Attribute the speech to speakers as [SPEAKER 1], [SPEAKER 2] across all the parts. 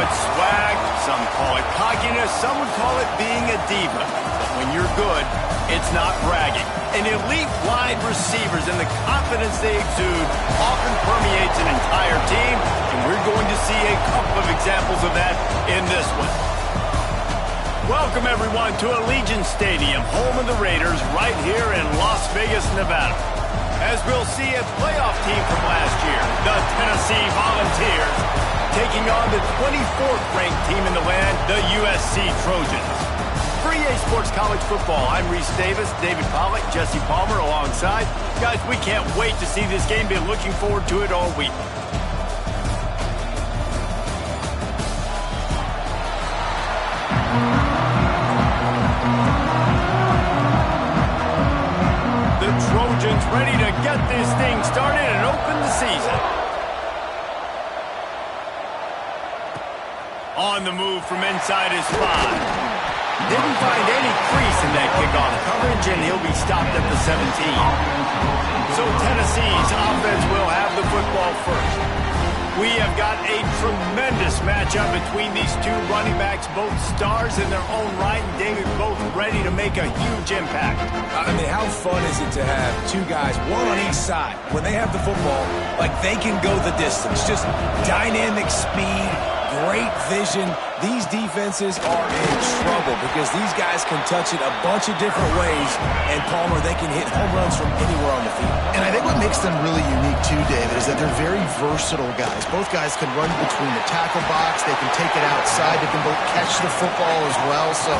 [SPEAKER 1] it swag, some call it cockiness, some would call it being a diva. But when you're good, it's not bragging. And elite wide receivers and the confidence they exude often permeates an entire team, and we're going to see a couple of examples of that in this one. Welcome, everyone, to Allegiant Stadium, home of the Raiders, right here in Las Vegas, Nevada. As we'll see a playoff team from last year, the Tennessee Volunteers, taking on the 24th ranked team in the land, the USC Trojans. For EA Sports College Football, I'm Reese Davis, David Pollack, Jesse Palmer alongside. Guys, we can't wait to see this game. Been looking forward to it all week. The Trojans ready to get this thing started and open the season. On the move from inside his 5. Didn't find any crease in that kickoff coverage, and he'll be stopped at the 17. So Tennessee's offense will have the football first. We have got a tremendous matchup between these two running backs, both stars in their own right, and David, both ready to make a huge impact.
[SPEAKER 2] I mean, how fun is it to have two guys, one on each side, when they have the football, like they can go the distance. Just dynamic speed, great vision. These defenses are in trouble because these guys can touch it a bunch of different ways, and Palmer, they can hit home runs from anywhere on the field.
[SPEAKER 3] And I think what makes them really unique too, David, is that they're very versatile guys. Both guys can run between the tackle box, they can take it outside, they can both catch the football as well. So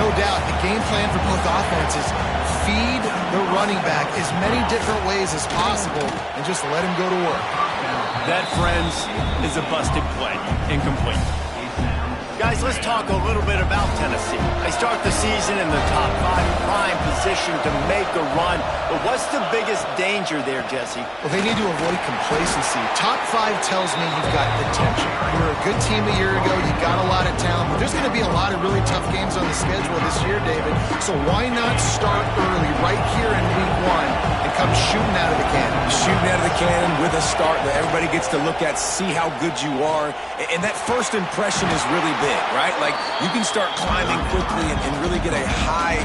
[SPEAKER 3] no doubt the game plan for both offenses, feed the running back as many different ways as possible and just let him go to work.
[SPEAKER 1] That, friends, is a busted play. Incomplete. Guys, let's talk a little bit about Tennessee. They start the season in the top 5, prime position to make a run. But what's the biggest danger there, Jesse?
[SPEAKER 3] Well, they need to avoid complacency. Top 5 tells me you've got potential. You were a good team a year ago. You got a lot of talent. But there's going to be a lot of really tough games on the schedule this year, David. So why not start early right here in week 1 and come shooting out of the cannon?
[SPEAKER 2] Shooting out of the cannon with a start that everybody gets to look at, see how good you are. And that first impression is really big, right? Like, you can start climbing quickly and really get a high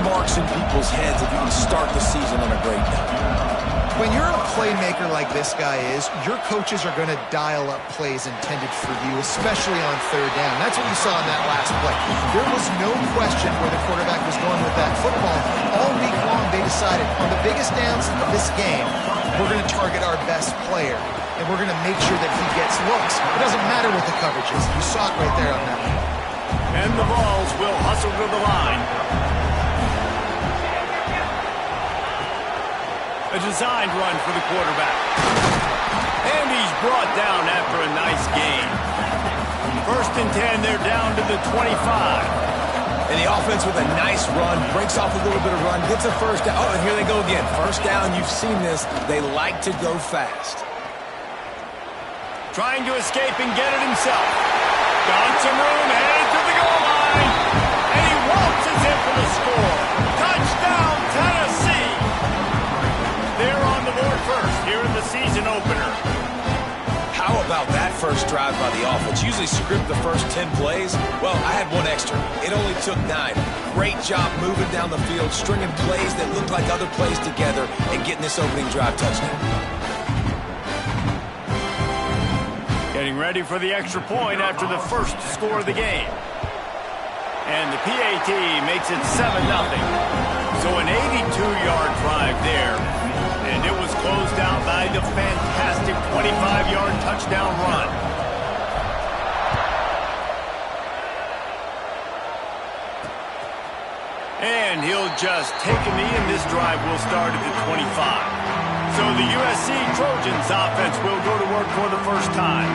[SPEAKER 2] marks in people's heads if you can start the season on a great note.
[SPEAKER 3] When you're a playmaker like this guy is, your coaches are going to dial up plays intended for you, especially on third down. That's what you saw in that last play. There was no question where the quarterback was going with that football. All week long, they decided on the biggest downs of this game, we're going to target our best player, and we're going to make sure that he gets looks. It doesn't matter what the coverage is. You saw it right there on that one.
[SPEAKER 1] And the balls will hustle to the line. A designed run for the quarterback. And he's brought down after a nice gain. 1st and 10, they're down to the 25.
[SPEAKER 2] And the offense with a nice run, breaks off a little bit of run, gets a first down. Oh, and here they go again. First down, you've seen this. They like to go fast.
[SPEAKER 1] Trying to escape and get it himself. Got some room, headed to the goal line. And he waltzes in for the score. Touchdown, Tennessee. They're on the board first here in the season opener.
[SPEAKER 2] How about that first drive by the offense? Usually script the first 10 plays. Well, I had one extra. It only took 9. Great job moving down the field, stringing plays that look like other plays together, and getting this opening drive touchdown.
[SPEAKER 1] Getting ready for the extra point after the first score of the game. And the PAT makes it 7-0. So an 82-yard drive there. And it was closed out by the fantastic 25-yard touchdown run. And he'll just take a knee, and this drive will start at the 25. So the USC Trojans offense will go to work for the first time.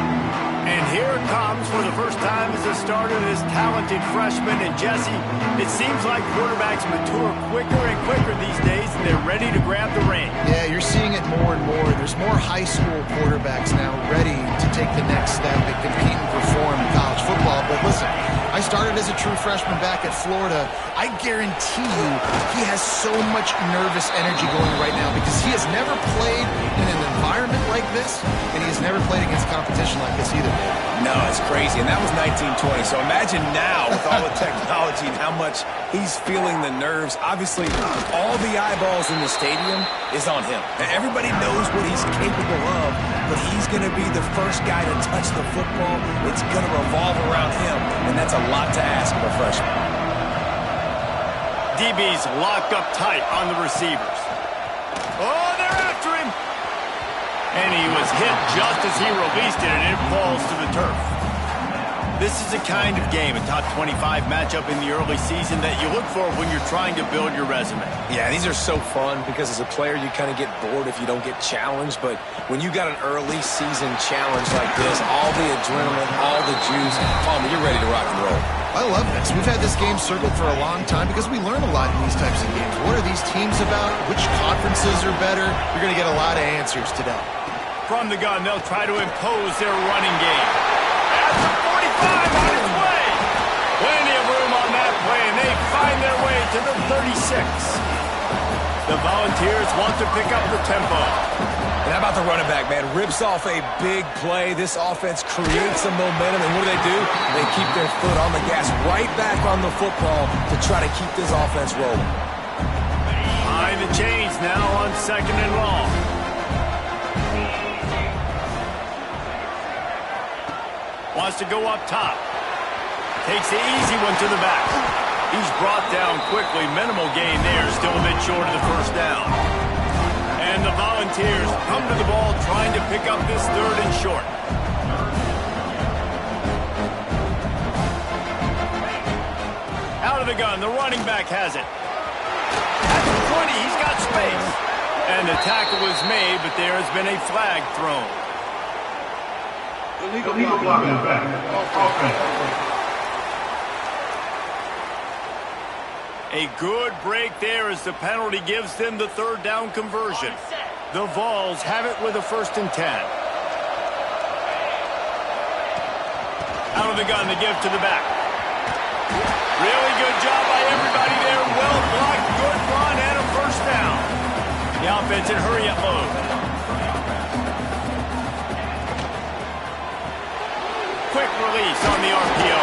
[SPEAKER 1] And here it comes for the first time as a starter, this talented freshman. And Jesse, it seems like quarterbacks mature quicker and quicker these days, and they're ready to grab the reins.
[SPEAKER 3] Yeah, you're seeing it more and more. There's more high school quarterbacks now ready to take the next step and compete and perform in college football, but listen, I started as a true freshman back at Florida. I guarantee you he has so much nervous energy going right now because he has never played in an environment like this, and he has never played against competition like this either.
[SPEAKER 2] No, it's crazy, and that was 1920. So imagine now with all the technology and how much he's feeling the nerves. Obviously, all the eyeballs in the stadium is on him. And everybody knows what he's capable of, but he's going to be the first guy to touch the football. It's going to revolve around him, and that's a lot to ask of a freshman.
[SPEAKER 1] DB's locked up tight on the receivers. Oh, they're after him. And he was hit just as he released it, and it falls to the turf. This is the kind of game, a top 25 matchup in the early season that you look for when you're trying to build your resume.
[SPEAKER 2] Yeah, these are so fun because as a player, you kind of get bored if you don't get challenged. But when you got an early season challenge like this, all the adrenaline, all the juice, Palmer, you're ready to rock and roll.
[SPEAKER 3] I love this. We've had this game circled for a long time because we learn a lot in these types of games. What are these teams about? Which conferences are better? You're going to get a lot of answers today.
[SPEAKER 1] From the gun, they'll try to impose their running game. At the 45 on its way. Plenty of room on that play, and they find their way to the 36. The Volunteers want to pick up the tempo.
[SPEAKER 2] And how about the running back, man? Rips off a big play. This offense creates some momentum, and what do? They keep their foot on the gas, right back on the football to try to keep this offense rolling.
[SPEAKER 1] Behind the chains now on 2nd and long. Wants to go up top. Takes the easy one to the back. He's brought down quickly. Minimal gain there. Still a bit short of the first down. And the Volunteers come to the ball trying to pick up this 3rd and short. Out of the gun. The running back has it. At the 20, he's got space. And the tackle was made, but there has been a flag thrown.
[SPEAKER 4] Illegal blocking back.
[SPEAKER 1] A good break there as the penalty gives them the 3rd down conversion. The Vols have it with a 1st and 10. Out of the gun, they give to the back. Really good job by everybody there. Well blocked, good run, and a 1st down. The offense in hurry-up mode. Quick release on the RPO.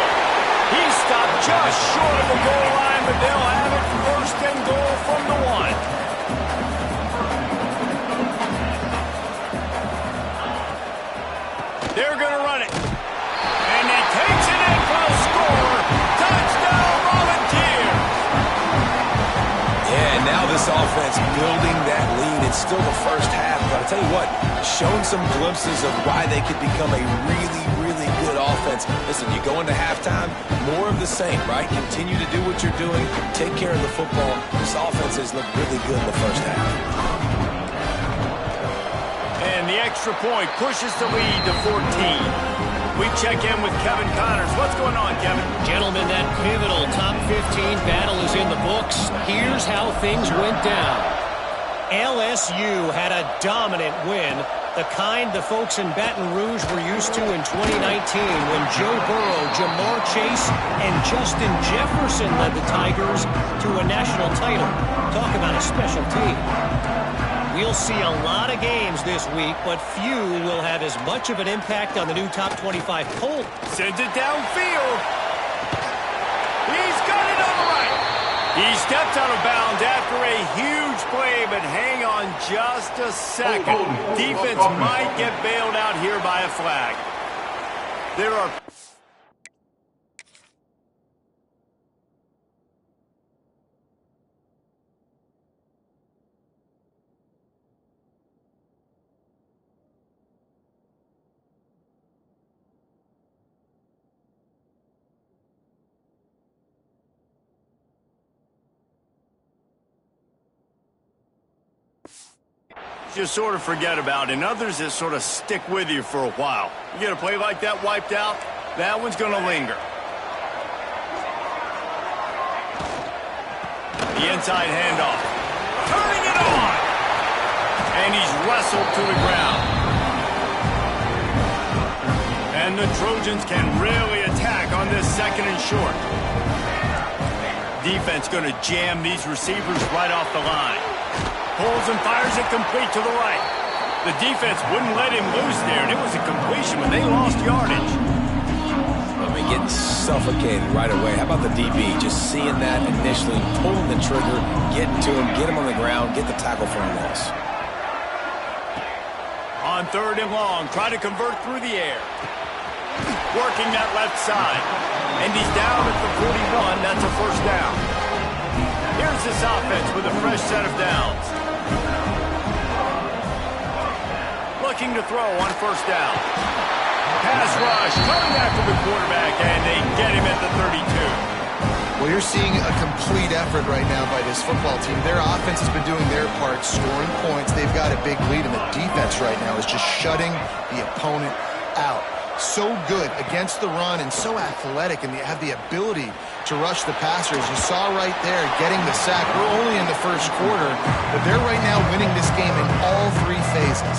[SPEAKER 1] He stopped just short of the goal line, but they'll have it 1st and goal from the 1. They're going to run it. And he takes it in for a score. Touchdown, Volunteers.
[SPEAKER 2] Yeah, now this offense building that lead. It's still the first half, but I'll tell you what, showing some glimpses of why they could become a really good offense. Listen, you go into halftime, more of the same, right? Continue to do what you're doing, take care of the football. This offense has looked really good in the first half.
[SPEAKER 1] And the extra point pushes the lead to 14. We check in with Kevin Connors. What's going on, Kevin?
[SPEAKER 5] Gentlemen, that pivotal top 15 battle is in the books. Here's how things went down. LSU had a dominant win, the kind the folks in Baton Rouge were used to in 2019 when Joe Burrow, Jamar Chase, and Justin Jefferson led the Tigers to a national title. Talk about a special team. We'll see a lot of games this week, but few will have as much of an impact on the new top 25 poll.
[SPEAKER 1] Sends it downfield. He's got it on the right. He stepped out of bounds after a huge play, but hang on just a second. Defense might get bailed out here by a flag. There are... just sort of forget about, and others that sort of stick with you for a while. You get a play like that wiped out, that one's going to linger. The inside handoff. Turning it on! And he's wrestled to the ground. And the Trojans can really attack back on this second and short. Defense going to jam these receivers right off the line. Pulls and fires it complete to the right. The defense wouldn't let him loose there, and it was a completion, but they lost yardage.
[SPEAKER 2] I mean, getting suffocated right away. How about the DB? Just seeing that initially, pulling the trigger, getting to him, get him on the ground, get the tackle for a loss.
[SPEAKER 1] On third and long, try to convert through the air. Working that left side. And he's down at the 41. That's a first down. Here's this offense with a fresh set of downs. Looking to throw on first down. Pass rush, coming after the quarterback, and they get him at the 32.
[SPEAKER 3] Well, you're seeing a complete effort right now by this football team. Their offense has been doing their part, scoring points. They've got a big lead, and the defense right now is just shutting the opponent out. So good against the run and so athletic, and they have the ability to rush the passers. You saw right there getting the sack. We're only in the first quarter, but they're right now winning this game in all three phases.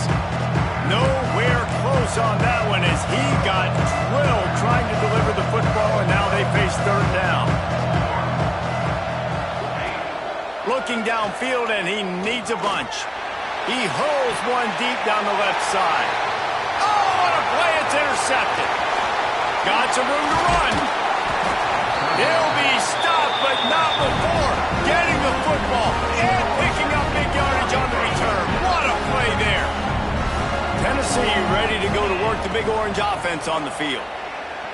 [SPEAKER 1] Nowhere close on that one as he got drilled trying to deliver the football, and now they face third down. Looking downfield, and he needs a bunch. He hurls one deep down the left side. Oh, what a play! It's intercepted. Got some room to run. He'll be stopped, but not before getting the football and picking up big yardage on the return. What a play there. Tennessee ready to go to work the Big Orange offense on the field.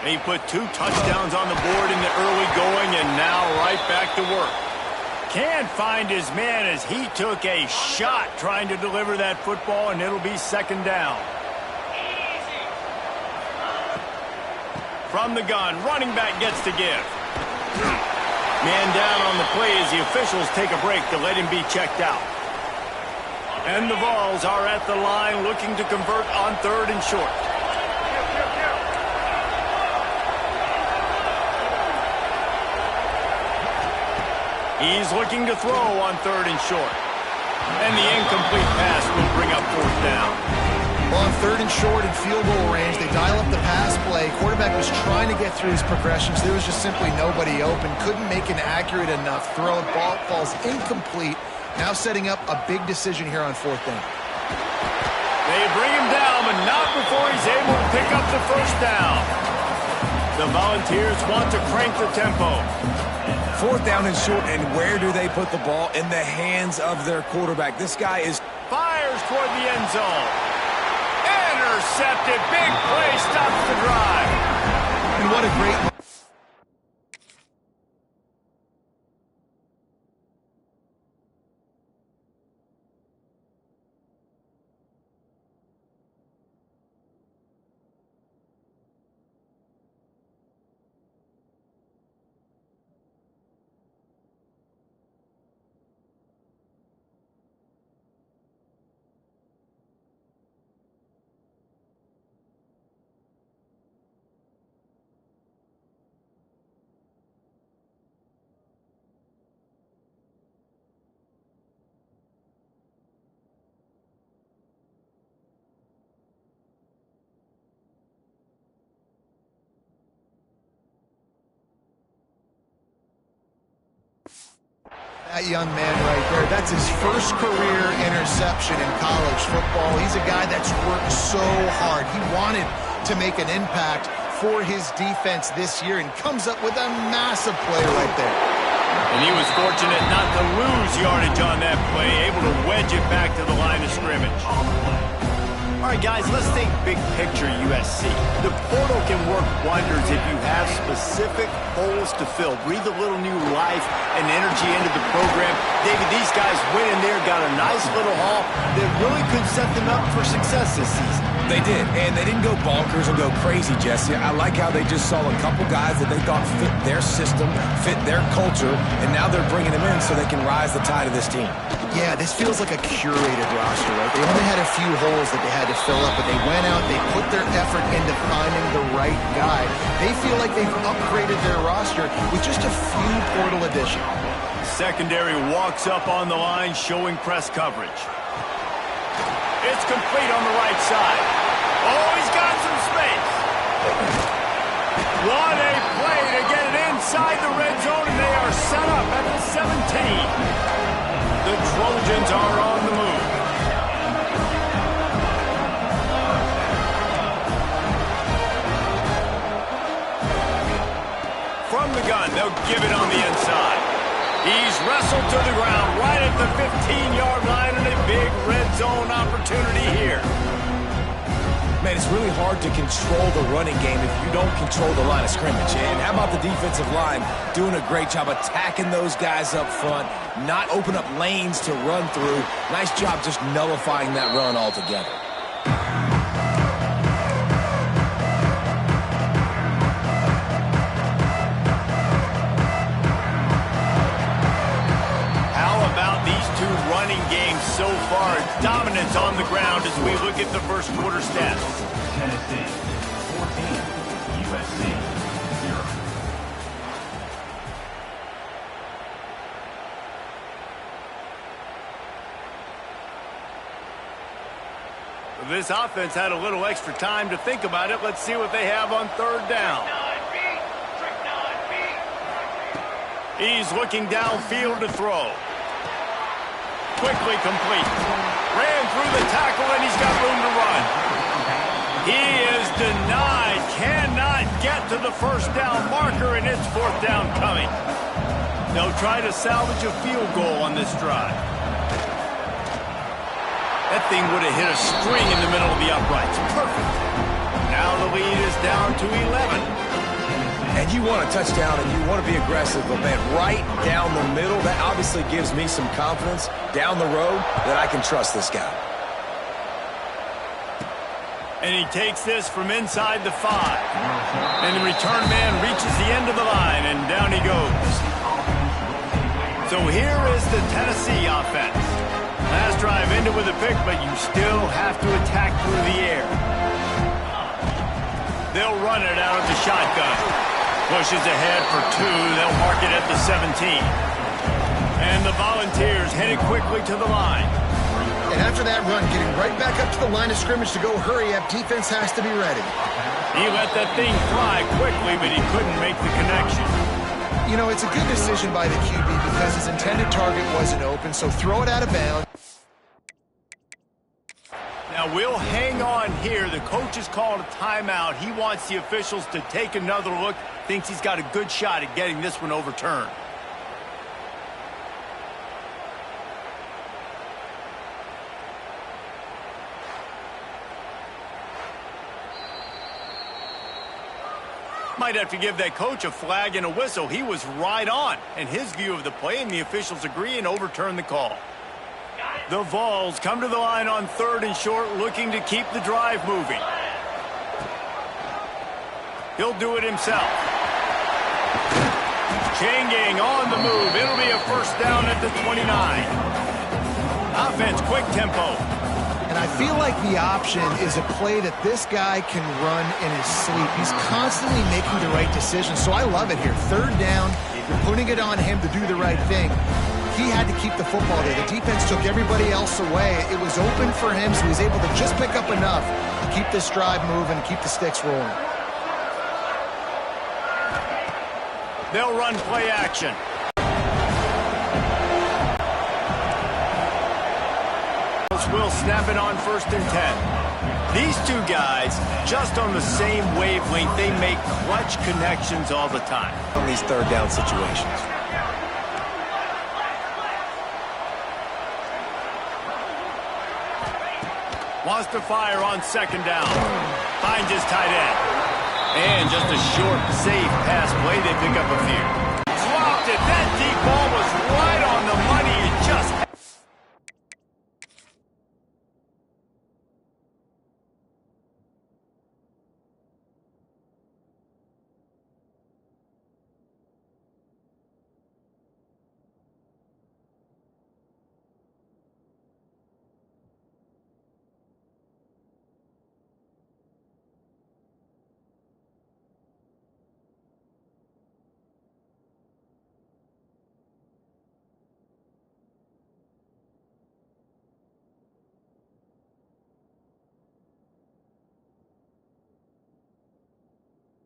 [SPEAKER 1] He put 2 touchdowns on the board in the early going, and now right back to work. Can't find his man as he took a shot trying to deliver that football, and it'll be second down. From the gun, running back gets to give. Man down on the play as the officials take a break to let him be checked out. And the Vols are at the line looking to convert on third and short. He's looking to throw on third and short. And the incomplete pass will bring up fourth down.
[SPEAKER 3] Well, on third and short and field goal range, they dial up the pass play. Quarterback was trying to get through his progressions. There was just simply nobody open. Couldn't make an accurate enough throw. Ball falls incomplete. Now setting up a big decision here on fourth down.
[SPEAKER 1] They bring him down, but not before he's able to pick up the first down. The Volunteers want to crank the tempo.
[SPEAKER 2] Fourth down and short, and where do they put the ball? In the hands of their quarterback. This guy is...
[SPEAKER 1] Fires toward the end zone. Intercepted. Big play stops the drive.
[SPEAKER 3] And what a great... That young man right there, that's his first career interception in college football. He's a guy that's worked so hard. He wanted to make an impact for his defense this year and comes up with a massive play right there.
[SPEAKER 1] And he was fortunate not to lose yardage on that play, able to wedge it back to the line of scrimmage. All right, guys, let's think big picture USC. The portal can work wonders if you have specific holes to fill. Breathe a little new life and energy into the program. David, these guys went in there, got a nice little haul that really could set them up for success this season.
[SPEAKER 2] They did, and they didn't go bonkers and go crazy, Jesse. I like how they just saw a couple guys that they thought fit their system, fit their culture, and now they're bringing them in so they can rise the tide of this team.
[SPEAKER 3] Yeah, this feels like a curated roster, right? They only had a few holes that they had to fill up, but they went out, they put their effort into finding the right guy. They feel like they've upgraded their roster with just a few portal additions.
[SPEAKER 1] Secondary walks up on the line, showing press coverage. It's complete on the right side. Oh, he's got some space. What a inside the red zone, and they are set up at the 17. The Trojans are on the move. From the gun, they'll give it on the inside. He's wrestled to the ground right at the 15-yard line, and a big red zone opportunity here.
[SPEAKER 2] Man, it's really hard to control the running game if you don't control the line of scrimmage. And how about the defensive line doing a great job attacking those guys up front, not open up lanes to run through. Nice job just nullifying that run altogether.
[SPEAKER 1] So far, dominance on the ground as we look at the first quarter stats.
[SPEAKER 4] Tennessee 14, USC
[SPEAKER 1] 0. This offense had a little extra time to think about it. Let's see what they have on third down. He's looking downfield to throw. Quickly complete. Ran through the tackle, and he's got room to run. He is denied. Cannot get to the first down marker, and it's fourth down coming. They'll try to salvage a field goal on this drive. That thing would have hit a string in the middle of the uprights. Perfect. Now the lead is down to 11.
[SPEAKER 2] And you want a touchdown and you want to be aggressive, but man, right down the middle, that obviously gives me some confidence down the road that I can trust this guy.
[SPEAKER 1] And he takes this from inside the 5. And the return man reaches the end of the line, and down he goes. So here is the Tennessee offense. Last drive ended with a pick, but you still have to attack through the air. They'll run it out of the shotgun. Pushes ahead for 2. They'll mark it at the 17. And the Volunteers headed quickly to the line.
[SPEAKER 3] And after that run, getting right back up to the line of scrimmage to go hurry up, defense has to be ready.
[SPEAKER 1] He let that thing fly quickly, but he couldn't make the connection.
[SPEAKER 3] You know, it's a good decision by the QB because his intended target wasn't open, so throw it out of bounds.
[SPEAKER 1] Now we'll hang on here. The coach has called a timeout. He wants the officials to take another look. Thinks he's got a good shot at getting this one overturned. Might have to give that coach a flag and a whistle. He was right on in his view of the play, and the officials agree and overturn the call. The Vols come to the line on 3rd and short, looking to keep the drive moving. He'll do it himself. Chain gang on the move. It'll be a first down at the 29. Offense, quick tempo.
[SPEAKER 3] And I feel like the option is a play that this guy can run in his sleep. He's constantly making the right decision, so I love it here. 3rd down, you're putting it on him to do the right thing. He had to keep the football there. The defense took everybody else away. It was open for him, so he was able to just pick up enough to keep this drive moving, keep the sticks rolling.
[SPEAKER 1] They'll run play action. Will snap it on 1st and 10. These two guys, just on the same wavelength, they make clutch connections all the time.
[SPEAKER 2] On these 3rd down situations.
[SPEAKER 1] Wants to fire on 2nd down. Finds his tight end. And just a short, safe pass play. They pick up a few. Dropped it. That deep ball was right on the money. It just...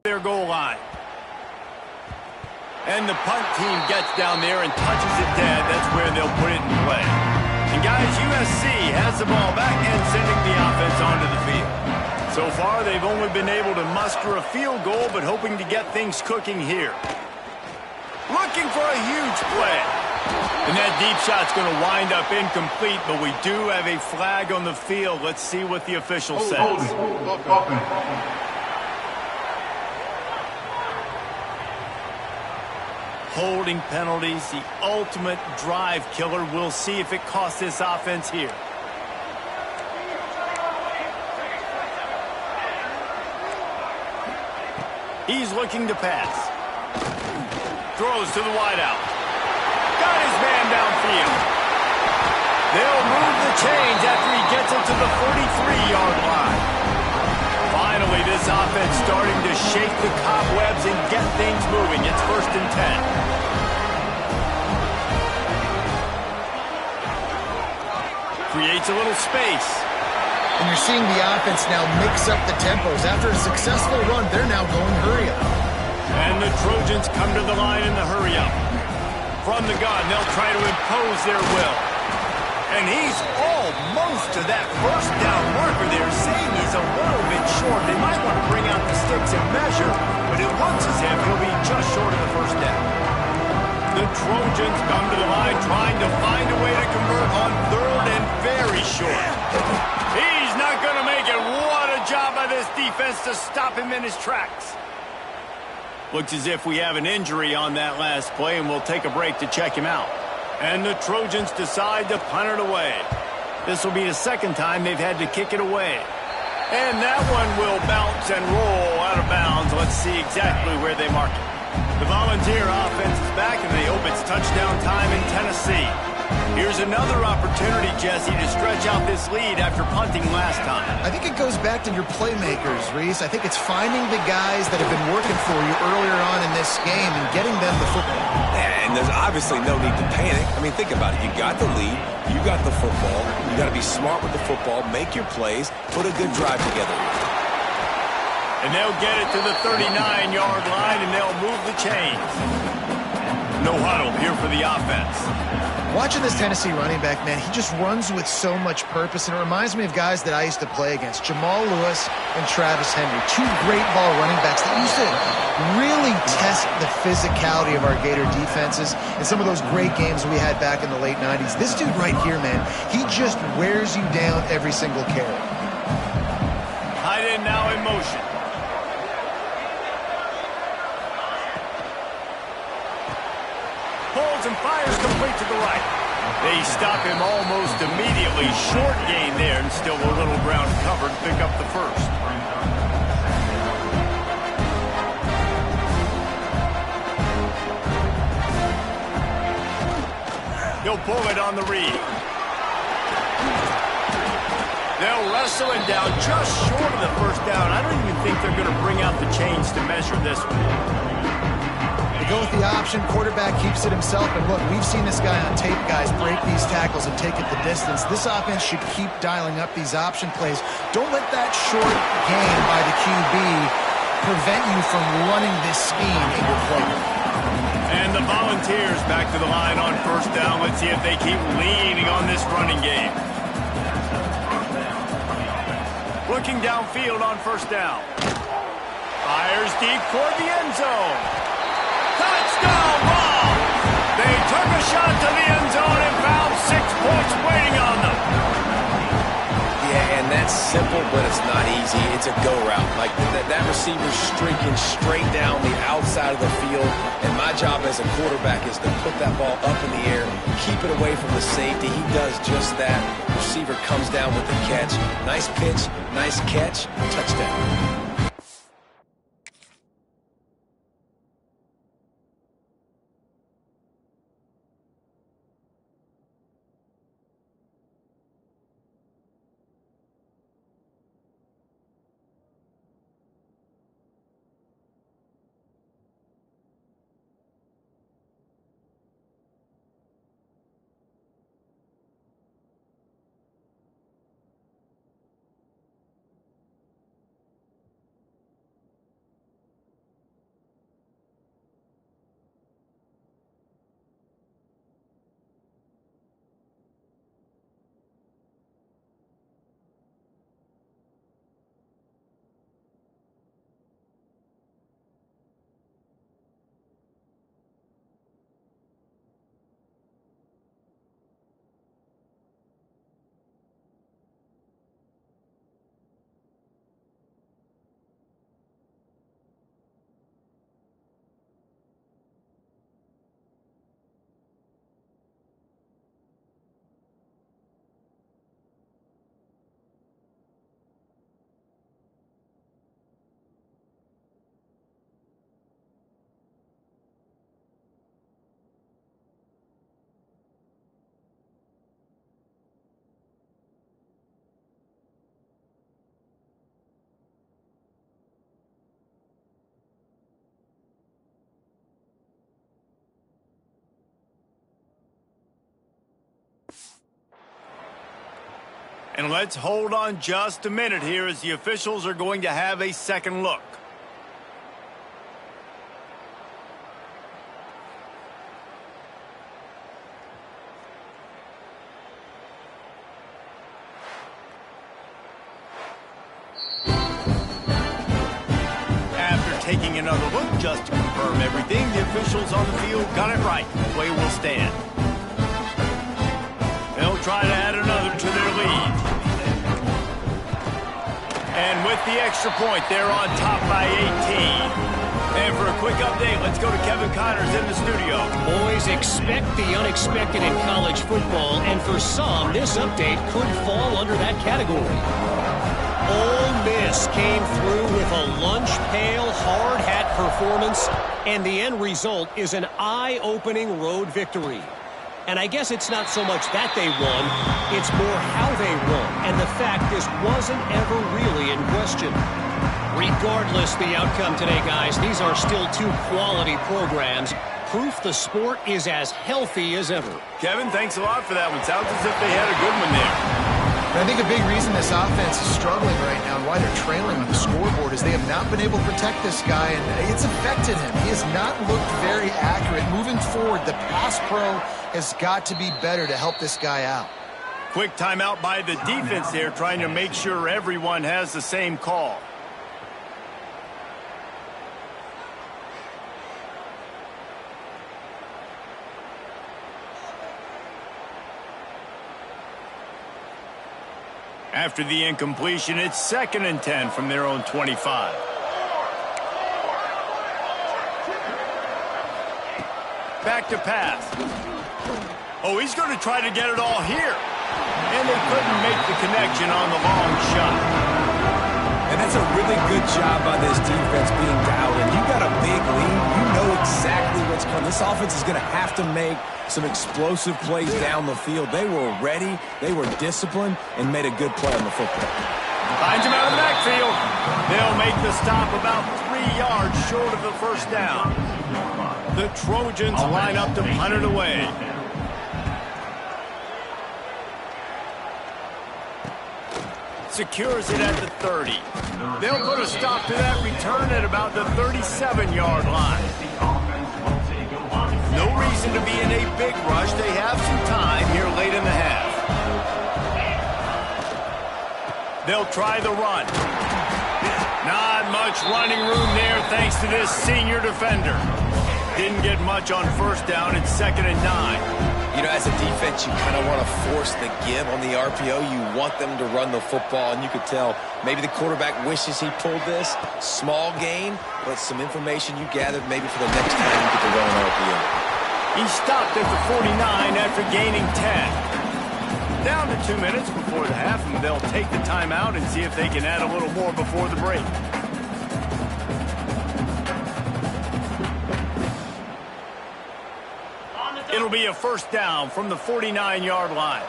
[SPEAKER 1] their goal line. And the punt team gets down there and touches it dead. That's where they'll put it in play. And guys, USC has the ball back and sending the offense onto the field. So far, they've only been able to muster a field goal, but hoping to get things cooking here. Looking for a huge play. And that deep shot's going to wind up incomplete, but we do have a flag on the field. Let's see what the official says. Holding penalties, the ultimate drive killer. We'll see if it costs this offense here. He's looking to pass. Throws to the wideout. Got his man downfield. They'll move the chains after he gets it to the 43-yard line. Finally, this offense starting to shake the cobwebs and get things moving. It's 1st and 10. Creates a little space.
[SPEAKER 3] And you're seeing the offense now mix up the tempos. After a successful run, they're now going hurry up.
[SPEAKER 1] And the Trojans come to the line in the hurry up. From the gun, they'll try to impose their will. And he's almost to that first down marker there, saying he's a little bit short. They might want to bring out the sticks and measure, but it looks as if he'll be just short of the first down. The Trojans come to the line trying to find a way to convert on 3rd and very short. He's not going to make it. What a job by this defense to stop him in his tracks. Looks as if we have an injury on that last play, and we'll take a break to check him out. And the Trojans decide to punt it away. This will be the second time they've had to kick it away. And that one will bounce and roll out of bounds. Let's see exactly where they mark it. The Volunteer offense is back, and they hope it's touchdown time in Tennessee. Here's another opportunity, Jesse, to stretch out this lead after punting last time.
[SPEAKER 3] I think it goes back to your playmakers, Reese. I think it's finding the guys that have been working for you earlier on in this game and getting them the football.
[SPEAKER 2] And there's obviously no need to panic. I mean, think about it. You got the lead. You got the football. You got to be smart with the football, make your plays, put a good drive together.
[SPEAKER 1] And they'll get it to the 39-yard line, and they'll move the chains. No huddle here for the offense.
[SPEAKER 3] Watching this Tennessee running back, man, he just runs with so much purpose, and it reminds me of guys that I used to play against, Jamal Lewis and Travis Henry, 2 great ball running backs that used to really test the physicality of our Gator defenses in some of those great games we had back in the late 90s. This dude right here, man, he just wears you down every single carry.
[SPEAKER 1] Tight end now in motion. Pulls and fires complete to the right. They stop him almost immediately. Short gain there, and still a little ground covered. Pick up the first. He'll pull it on the read. They'll wrestle him down just short of the first down. I don't even think they're going to bring out the chains to measure this one.
[SPEAKER 3] Go with the option. Quarterback keeps it himself. And look, we've seen this guy on tape, guys, break these tackles and take it the distance. This offense should keep dialing up these option plays. Don't let that short gain by the QB prevent you from running this scheme in your play.
[SPEAKER 1] And the Volunteers back to the line on first down. Let's see if they keep leaning on this running game. Looking downfield on first down. Fires deep toward the end zone. Touchdown ball! They took a shot to the end zone and found 6 points waiting on them.
[SPEAKER 2] Yeah, and that's simple, but it's not easy. It's a go route. Like that receiver's streaking straight down the outside of the field, and my job as a quarterback is to put that ball up in the air, keep it away from the safety. He does just that. Receiver comes down with the catch. Nice pitch, nice catch, touchdown.
[SPEAKER 1] And let's hold on just a minute here as the officials are going to have a second look. After taking another look just to confirm everything, the officials on the field got it right. Play will stand. They'll try to add another to their lead. And with the extra point, they're on top by 18. And for a quick update, let's go to Kevin Connors in the studio.
[SPEAKER 5] Boys, expect the unexpected in college football, and for some, this update could fall under that category. Ole Miss came through with a lunch pail, hard hat performance, and the end result is an eye-opening road victory. And I guess it's not so much that they won, it's more how they won, and the fact this wasn't ever really in question. Regardless the outcome today, guys, these are still two quality programs. Proof the sport is as healthy as ever.
[SPEAKER 1] Kevin, thanks a lot for that one. Sounds as if they had a good one there.
[SPEAKER 3] And I think a big reason this offense is struggling right now and why they're trailing on the scoreboard is they have not been able to protect this guy, and it's affected him. He has not looked very accurate. Moving forward, the pass pro has got to be better to help this guy out.
[SPEAKER 1] Quick timeout by the defense there, trying to make sure everyone has the same call. After the incompletion, it's 2nd and 10 from their own 25. Back to pass. Oh, he's going to try to get it all here. And they couldn't make the connection on the long shot.
[SPEAKER 2] And that's a really good job by this defense being dialed in. You got a big lead. You know exactly what's coming. This offense is going to have to make some explosive plays down the field. They were ready, they were disciplined, and made a good play on the football.
[SPEAKER 1] Finds him out of the backfield. They'll make the stop about 3 yards short of the first down. The Trojans line up to punt it away. Secures it at the 30. They'll put a stop to that return at about the 37-yard line. No reason to be in a big rush. They have some time here late in the half. They'll try the run. Not much running room there thanks to this senior defender. Didn't get much on first down. It's 2nd and 9.
[SPEAKER 2] You know, as a defense, you kind of want to force the give on the RPO. You want them to run the football, and you could tell maybe the quarterback wishes he pulled this. Small gain, but some information you gathered maybe for the next time you get to run an RPO.
[SPEAKER 1] He stopped at the 49 after gaining 10. Down to 2 minutes before the half, and they'll take the timeout and see if they can add a little more before the break. It'll be a first down from the 49-yard line.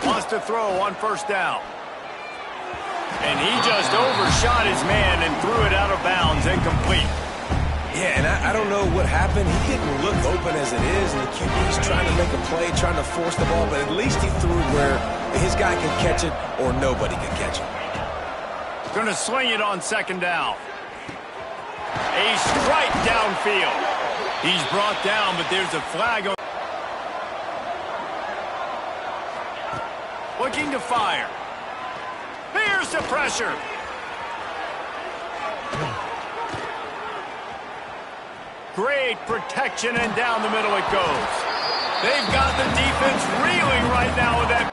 [SPEAKER 1] Wants to throw on first down. And he just overshot his man and threw it out of bounds, incomplete.
[SPEAKER 2] Yeah, and I don't know what happened. He didn't look open as it is, and the QB's trying to make a play, trying to force the ball, but at least he threw it where his guy could catch it or nobody could catch it.
[SPEAKER 1] Going to sling it on 2nd down. A strike downfield. He's brought down, but there's a flag on. Looking to fire. Here's the pressure. Great protection, and down the middle it goes. They've got the defense reeling right now with that.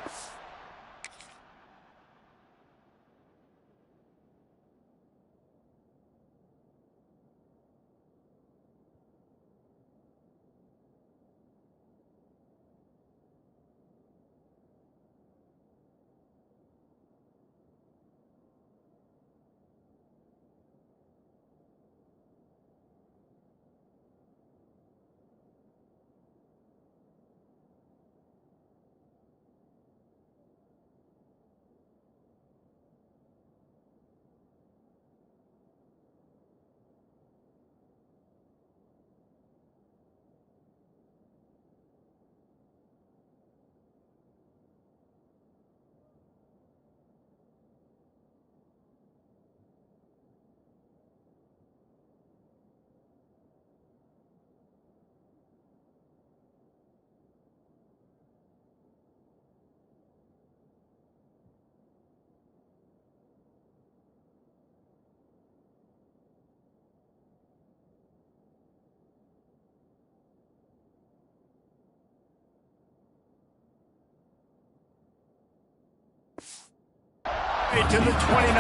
[SPEAKER 1] carry it to the 29.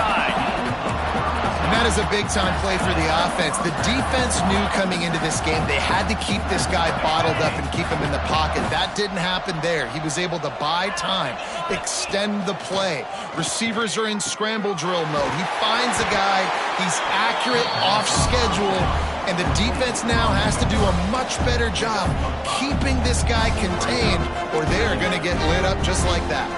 [SPEAKER 3] And that is a big-time play for the offense. The defense knew coming into this game they had to keep this guy bottled up and keep him in the pocket. That didn't happen there. He was able to buy time, extend the play. Receivers are in scramble drill mode. He finds a guy, he's accurate, off schedule, and the defense now has to do a much better job keeping this guy contained, or they're going to get lit up just like that.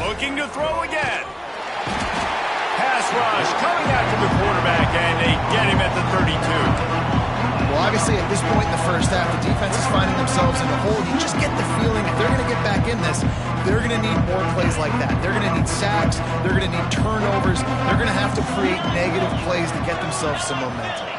[SPEAKER 1] Looking to throw again. Pass rush coming after the quarterback, and they get him at the 32.
[SPEAKER 3] Well, obviously, at this point in the first half, the defense is finding themselves in the hole. You just get the feeling if they're going to get back in this, they're going to need more plays like that. They're going to need sacks. They're going to need turnovers. They're going to have to create negative plays to get themselves some momentum.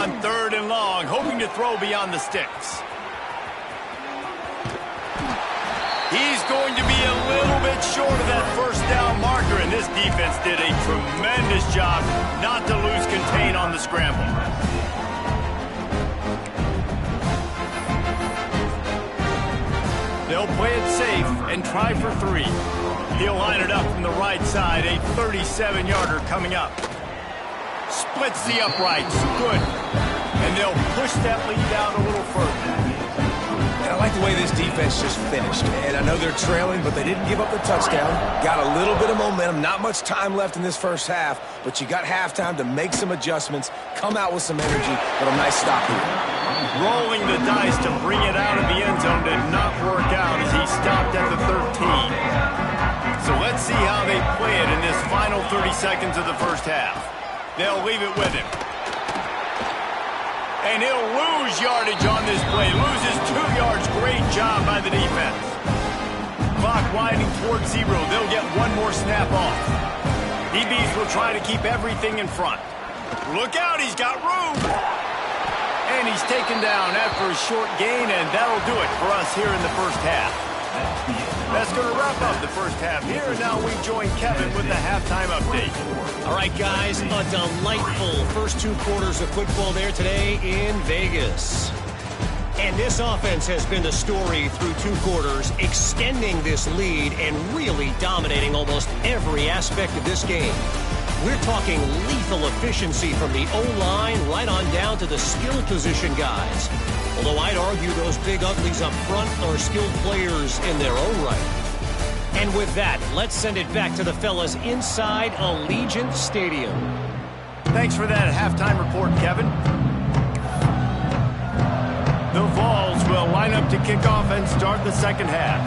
[SPEAKER 1] On 3rd and long, hoping to throw beyond the sticks. He's going to be a little bit short of that first down marker, and this defense did a tremendous job not to lose contain on the scramble. They'll play it safe and try for 3. He'll line it up from the right side, a 37-yarder coming up. Splits the uprights. Good. And they'll push that lead down a little further.
[SPEAKER 2] And I like the way this defense just finished. And I know they're trailing, but they didn't give up the touchdown. Got a little bit of momentum. Not much time left in this first half, but you got halftime to make some adjustments, come out with some energy, but a nice stop here.
[SPEAKER 1] Rolling the dice to bring it out of the end zone did not work out as he stopped at the 13. So let's see how they play it in this final 30 seconds of the first half. They'll leave it with him. And he'll lose yardage on this play. Loses 2 yards. Great job by the defense. Clock winding towards 0. They'll get one more snap off. DBs will try to keep everything in front. Look out, he's got room. And he's taken down after a short gain, and that'll do it for us here in the first half. That's going to wrap up the first half here. And now we join Kevin with the halftime update.
[SPEAKER 5] All right, guys, a delightful first 2 quarters of football there today in Vegas. And this offense has been the story through 2 quarters, extending this lead and really dominating almost every aspect of this game. We're talking lethal efficiency from the O-line right on down to the skill position guys. Although I'd argue those big uglies up front are skilled players in their own right. And with that, let's send it back to the fellas inside Allegiant Stadium.
[SPEAKER 1] Thanks for that halftime report, Kevin. The Vols will line up to kick off and start the second half.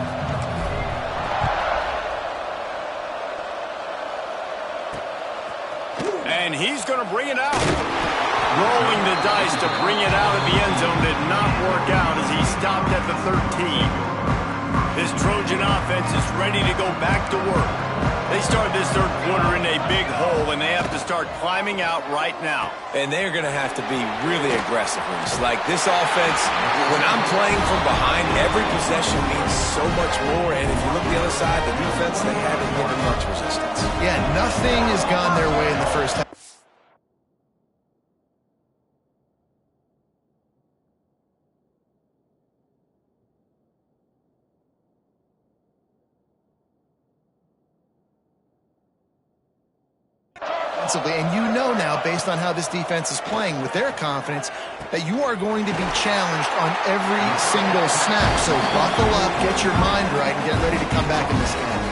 [SPEAKER 1] And he's going to bring it out. Rolling the dice to bring it out of the end zone did not work out as he stopped at the 13. This Trojan offense is ready to go back to work. They start this third quarter in a big hole, and they have to start climbing out right now.
[SPEAKER 2] And they're going to have to be really aggressive. Like this offense, when I'm playing from behind, every possession means so much more. And if you look the other side, the defense, they haven't given much resistance.
[SPEAKER 3] Yeah, nothing has gone their way in the first half. And you know now, based on how this defense is playing with their confidence, that you are going to be challenged on every single snap. So buckle up, get your mind right, and get ready to come back in this game.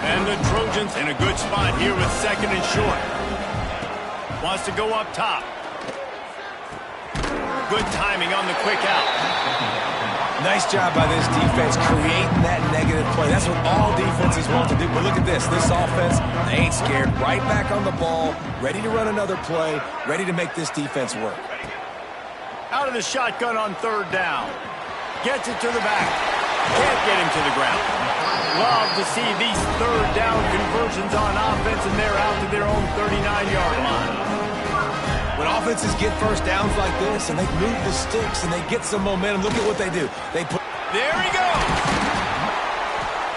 [SPEAKER 1] And the Trojans in a good spot here with 2nd and short. Wants to go up top. Good timing on the quick out.
[SPEAKER 2] Nice job by this defense creating that negative play. That's what all defenses want to do. But look at this. This offense, they ain't scared. Right back on the ball, ready to run another play, ready to make this defense work.
[SPEAKER 1] Out of the shotgun on 3rd down. Gets it to the back. Can't get him to the ground. Love to see these 3rd down conversions on offense, and they're out to their own 39-yard line.
[SPEAKER 2] When offenses get first downs like this and they move the sticks and they get some momentum, look at what they do. They put...
[SPEAKER 1] There he goes.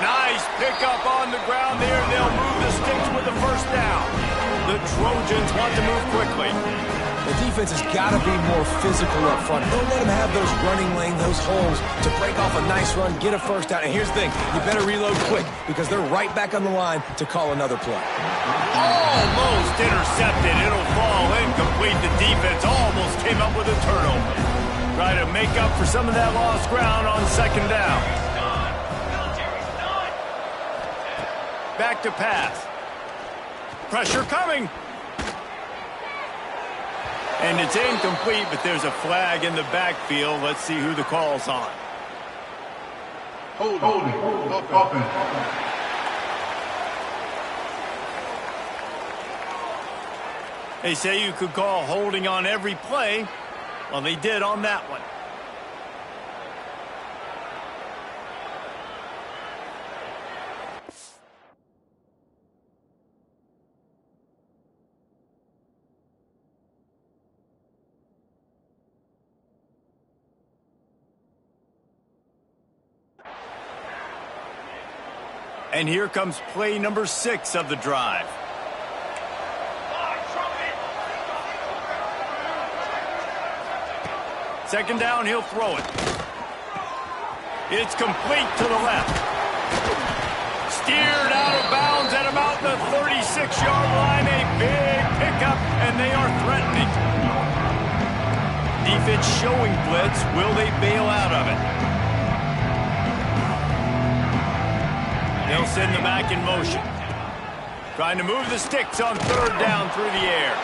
[SPEAKER 1] Nice pickup on the ground there. They'll move the sticks with the first down. The Trojans want to move quickly.
[SPEAKER 2] The defense has got to be more physical up front. Don't let them have those running lanes, those holes to break off a nice run, get a first down. And here's the thing, you better reload quick because they're right back on the line to call another play.
[SPEAKER 1] Almost intercepted. It'll fall incomplete. The defense almost came up with a turnover. Try to make up for some of that lost ground on second down. Back to pass. Pressure coming. And it's incomplete, but there's a flag in the backfield. Let's see who the call's on.
[SPEAKER 4] Holding. Offense.
[SPEAKER 1] They say you could call holding on every play. Well, they did on that one. And here comes play number 6 of the drive. Second down, he'll throw it. It's complete to the left. Steered out of bounds at about the 36-yard line. A big pickup, and they are threatening. Defense showing blitz. Will they bail out of it? They'll send them back in motion. Trying to move the sticks on third down through the air.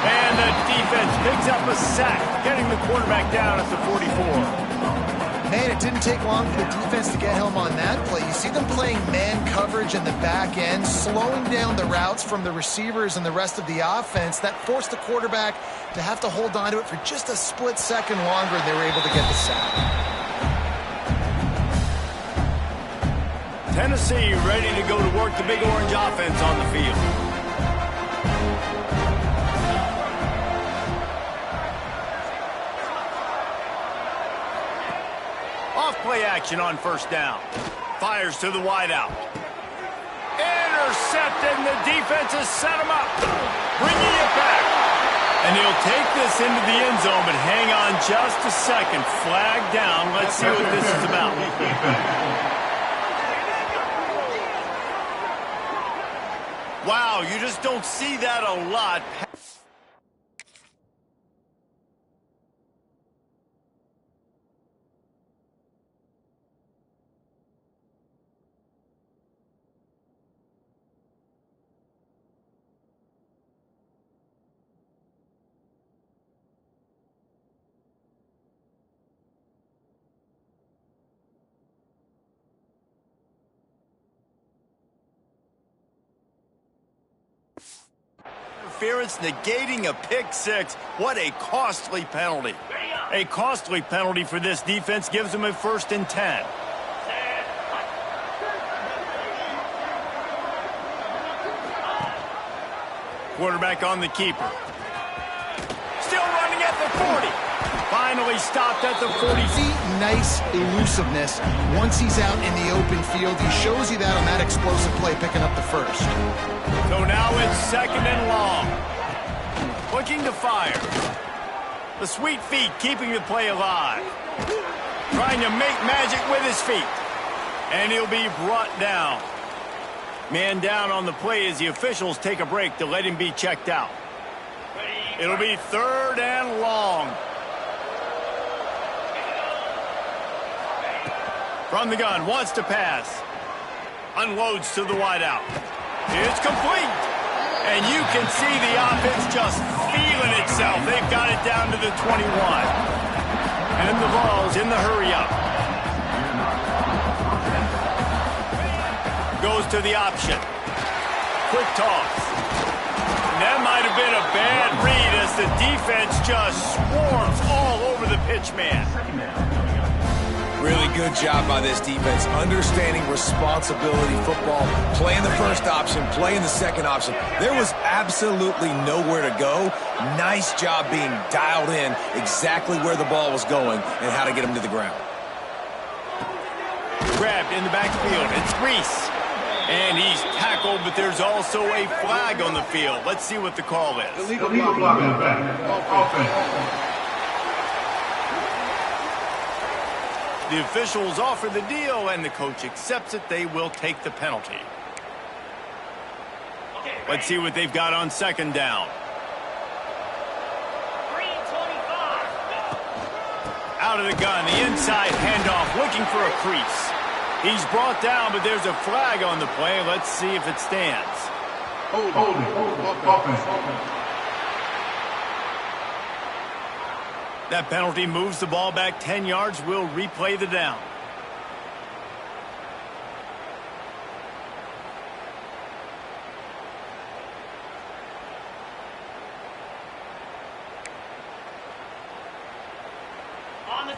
[SPEAKER 1] And the defense picks up a sack, getting the quarterback down at the 44.
[SPEAKER 3] Man, it didn't take long for the defense to get home on that play. You see them playing man coverage in the back end, slowing down the routes from the receivers and the rest of the offense. That forced the quarterback to have to hold on to it for just a split second longer, and they were able to get the sack.
[SPEAKER 1] Tennessee ready to go to work the Big Orange offense on the field. Off-play action on first down. Fires to the wideout. Intercepted, and the defense has set him up. Bringing it back. And he'll take this into the end zone, but hang on just a second. Flag down. Let's see what this is about. Wow, you just don't see that a lot. Interference negating a pick six. What a costly penalty. A costly penalty for this defense gives them a 1st and 10. Quarterback on the keeper. Still running at the 40. Finally stopped at the 40.
[SPEAKER 3] See, nice elusiveness. Once he's out in the open field, he shows you that on that explosive play, picking up the first.
[SPEAKER 1] So now it's 2nd and long. Looking to fire. The sweet feet keeping the play alive. Trying to make magic with his feet. And he'll be brought down. Man down on the play as the officials take a break to let him be checked out. It'll be 3rd and long. From the gun, wants to pass. Unloads to the wideout. It's complete. And you can see the offense just feeling itself. They've got it down to the 21. And the ball's in the hurry-up. Goes to the option. Quick toss. And that might have been a bad read as the defense just swarms all over the pitch man.
[SPEAKER 2] Really good job by this defense, understanding responsibility football, playing the first option, playing the second option. There was absolutely nowhere to go. Nice job being dialed in exactly where the ball was going and how to get him to the ground.
[SPEAKER 1] Grabbed in the backfield. It's Reese. And he's tackled, but there's also a flag on the field. Let's see what the call is.
[SPEAKER 4] Illegal block in the back. Offense.
[SPEAKER 1] The officials offer the deal, and the coach accepts it. They will take the penalty. Let's see what they've got on second down. Out of the gun, the inside handoff, looking for a crease. He's brought down, but there's a flag on the play. Let's see if it stands.
[SPEAKER 4] Holding. Offense.
[SPEAKER 1] That penalty moves the ball back 10 yards. We'll replay the down.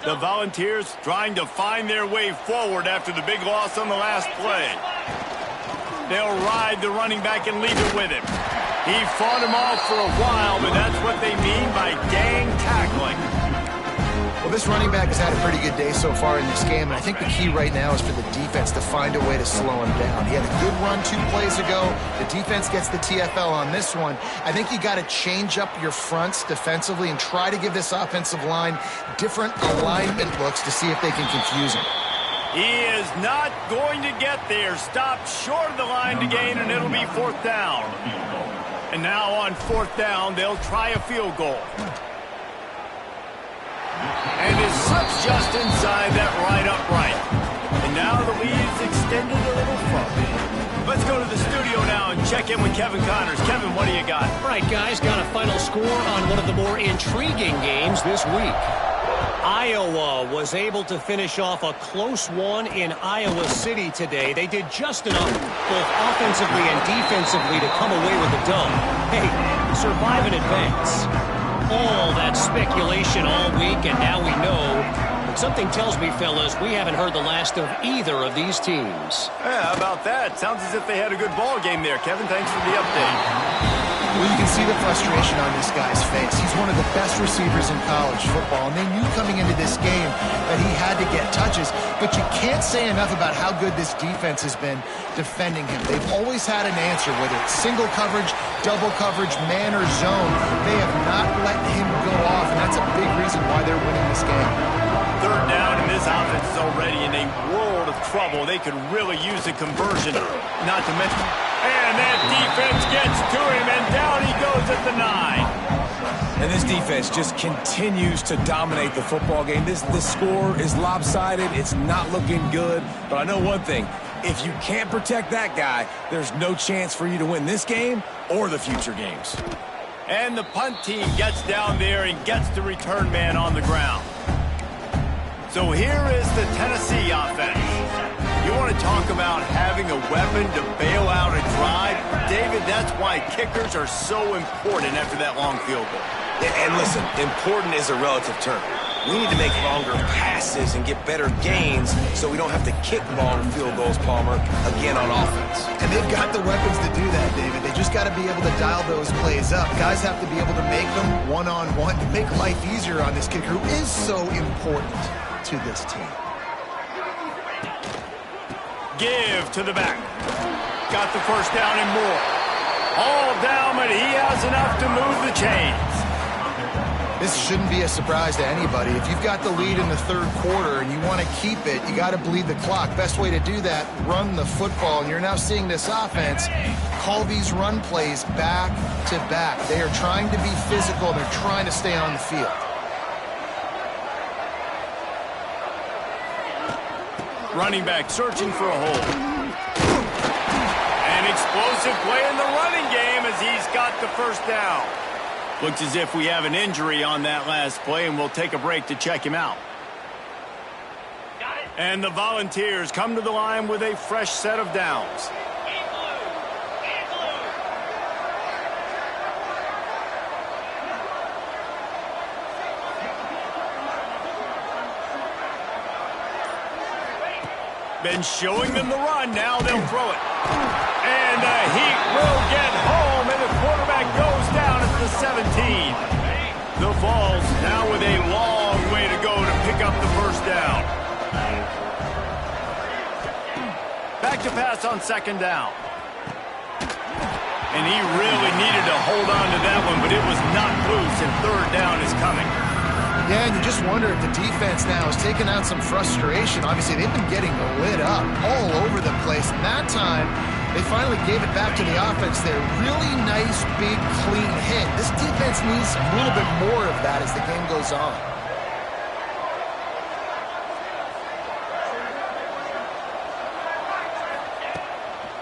[SPEAKER 1] The Volunteers trying to find their way forward after the big loss on the last play. They'll ride the running back and leave it with him. He fought him off for a while, but that's what they mean by gang tackling.
[SPEAKER 3] Well, this running back has had a pretty good day so far in this game, and I think the key right now is for the defense to find a way to slow him down. He had a good run 2 plays ago. The defense gets the TFL on this one. I think you got to change up your fronts defensively and try to give this offensive line different alignment looks to see if they can confuse him.
[SPEAKER 1] He is not going to get there. Stopped short of the line to gain, and it'll be 4th down. And now on 4th down, they'll try a field goal. And is slips just inside that right upright. And now the lead's extended a little further. Let's go to the studio now and check in with Kevin Connors. Kevin, what do you got?
[SPEAKER 5] All right, guys, got a final score on one of the more intriguing games this week. Iowa was able to finish off a close one in Iowa City today. They did just enough, both offensively and defensively, to come away with the dub. Hey, survive and advance. All that speculation all week, and now we know. But something tells me, fellas, we haven't heard the last of either of these teams.
[SPEAKER 1] Yeah, how about that? Sounds as if they had a good ball game there. Kevin, thanks for the update.
[SPEAKER 3] Well, you can see the frustration on this guy's face. He's one of the best receivers in college football, and they knew coming into this game that he had to get touches, but you can't say enough about how good this defense has been defending him. They've always had an answer, whether it's single coverage, double coverage, man or zone. They have not let him go off, and that's a big reason why they're winning this game.
[SPEAKER 1] 3rd down, and this offense is already in a world of trouble. They could really use a conversion, not to mention... And that defense gets to him, and down he goes at the 9.
[SPEAKER 2] And this defense just continues to dominate the football game. This score is lopsided. It's not looking good. But I know one thing. If you can't protect that guy, there's no chance for you to win this game or the future games.
[SPEAKER 1] And the punt team gets down there and gets the return man on the ground. So here is the Tennessee offense. You want to talk about having a weapon to bail out a drive? David, that's why kickers are so important after that long field goal.
[SPEAKER 2] And listen, important is a relative term. We need to make longer passes and get better gains so we don't have to kick long field goals, Palmer, again on offense.
[SPEAKER 3] And they've got the weapons to do that, David. They just got to be able to dial those plays up. Guys have to be able to make them one-on-one to make life easier on this kicker who is so important to this team.
[SPEAKER 1] Give to the back. Got the 1st down and more. All down, but he has enough to move the chains.
[SPEAKER 3] This shouldn't be a surprise to anybody. If you've got the lead in the 3rd quarter and you want to keep it, you got to bleed the clock. Best way to do that, run the football. And you're now seeing this offense call these run plays back to back. They are trying to be physical. They're trying to stay on the field.
[SPEAKER 1] Running back searching for a hole. An explosive play in the running game as he's got the 1st down. Looks as if we have an injury on that last play, and we'll take a break to check him out. And the Volunteers come to the line with a fresh set of downs. Been showing them the run. Now they'll throw it. And the Heat will get home, and the quarterback goes down at the 17. The Vols now with a long way to go to pick up the first down. Back to pass on second down. And he really needed to hold on to that one, but it was not loose, and third down is coming.
[SPEAKER 3] Yeah, and you just wonder if the defense now has taken out some frustration. Obviously, they've been getting lit up all over the place. And that time, they finally gave it back to the offense there. Really nice, big, clean hit. This defense needs a little bit more of that as the game goes on.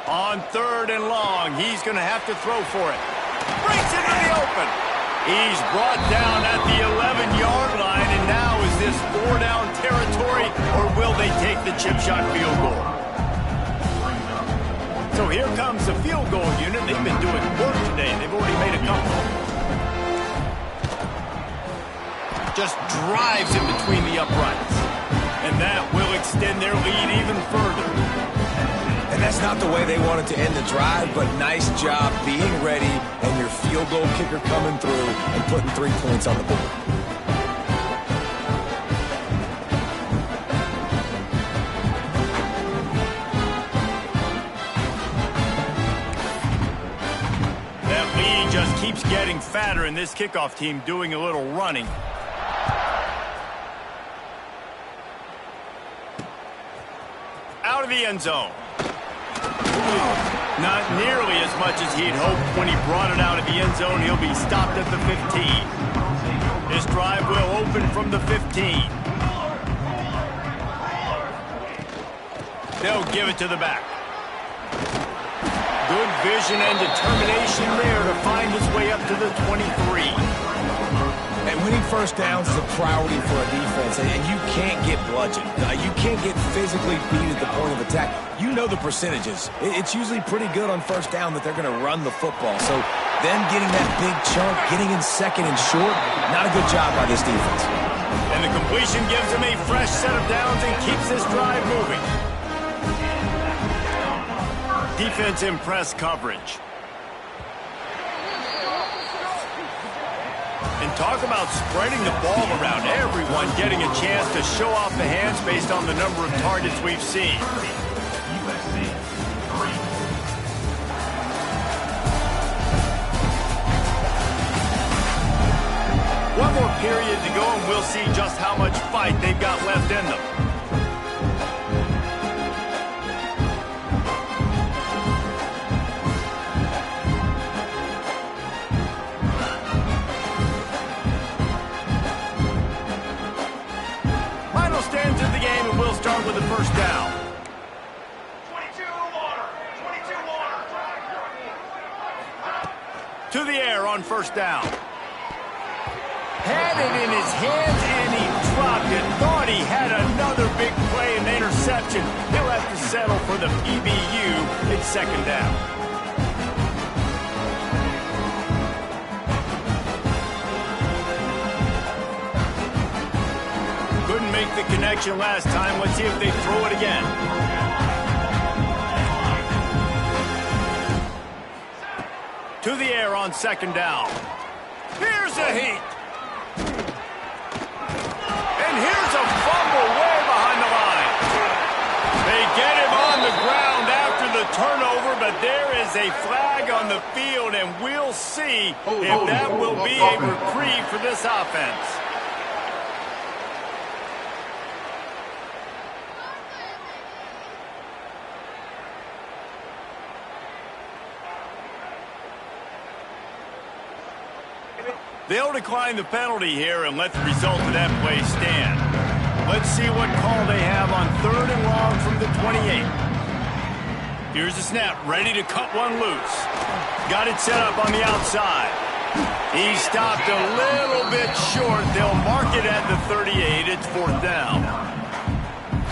[SPEAKER 1] On third and long, he's going to have to throw for it. Breaks into the open. He's brought down at the 11-yard line, and now is this 4-down territory, or will they take the chip shot field goal? So here comes the field goal unit. They've been doing work today. They've already made a couple. Just drives in between the uprights. And that will extend their lead even further.
[SPEAKER 2] And that's not the way they wanted to end the drive, but nice job being ready and your field goal kicker coming through and putting 3 points on the board.
[SPEAKER 1] That lead just keeps getting fatter, and this kickoff team doing a little running. Out of the end zone. Not nearly as much as he'd hoped when he brought it out of the end zone. He'll be stopped at the 15. This drive will open from the 15. They'll give it to the back. Good vision and determination there to find his way up to the 23.
[SPEAKER 2] And winning first downs is a priority for a defense, and you can't get bludgeoned. You can't get physically beat at the point of attack. You know the percentages. It's usually pretty good on first down that they're going to run the football. So them getting that big chunk, getting in second and short, not a good job by this defense.
[SPEAKER 1] And the completion gives him a fresh set of downs and keeps this drive moving. Defense in press coverage. And talk about spreading the ball around, everyone getting a chance to show off the hands based on the number of targets we've seen. One more period to go, and we'll see just how much fight they've got left in them. Start with the first down.
[SPEAKER 4] 22 water. 22 water.
[SPEAKER 1] To the air on first down. Had it in his hands and he dropped it. Thought he had another big play and interception. He'll have to settle for the PBU. It's second down. Couldn't make the connection last time. Let's see if they throw it again. To the air on second down. Here's a heat. And here's a fumble way behind the line. They get him on the ground after the turnover, but there is a flag on the field, and we'll see if that will be a reprieve for this offense. They'll decline the penalty here and let the result of that play stand. Let's see what call they have on third and long from the 28. Here's the snap, ready to cut one loose. Got it set up on the outside. He stopped a little bit short. They'll mark it at the 38. It's fourth down.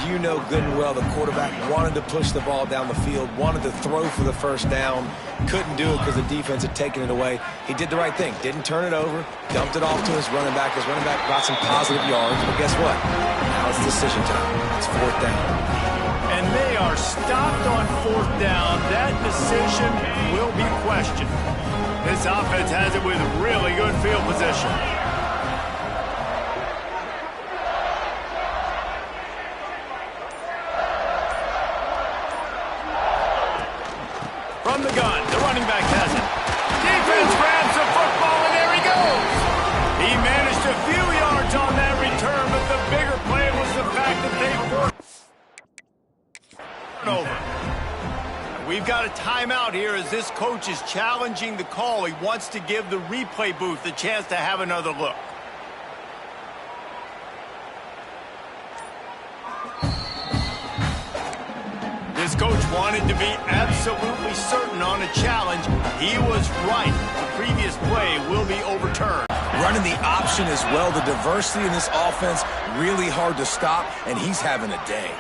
[SPEAKER 2] You know good and well the quarterback wanted to push the ball down the field, wanted to throw for the first down, couldn't do it because the defense had taken it away. He did the right thing, didn't turn it over, dumped it off to his running back. His running back got some positive yards, but guess what? Now it's decision time. It's fourth down.
[SPEAKER 1] And they are stopped on 4th down. That decision will be questioned. This offense has it with really good field position. From the gun, the running back has it. Defense grabs the football, and there he goes. He managed a few yards on that return, but the bigger play was the fact that they forced over. We've got a timeout here as this coach is challenging the call. He wants to give the replay booth a chance to have another look. This coach wanted to be absolutely certain on a challenge. He was right. The previous play will be overturned.
[SPEAKER 2] Running the option as well. The diversity in this offense, really hard to stop, and he's having a day.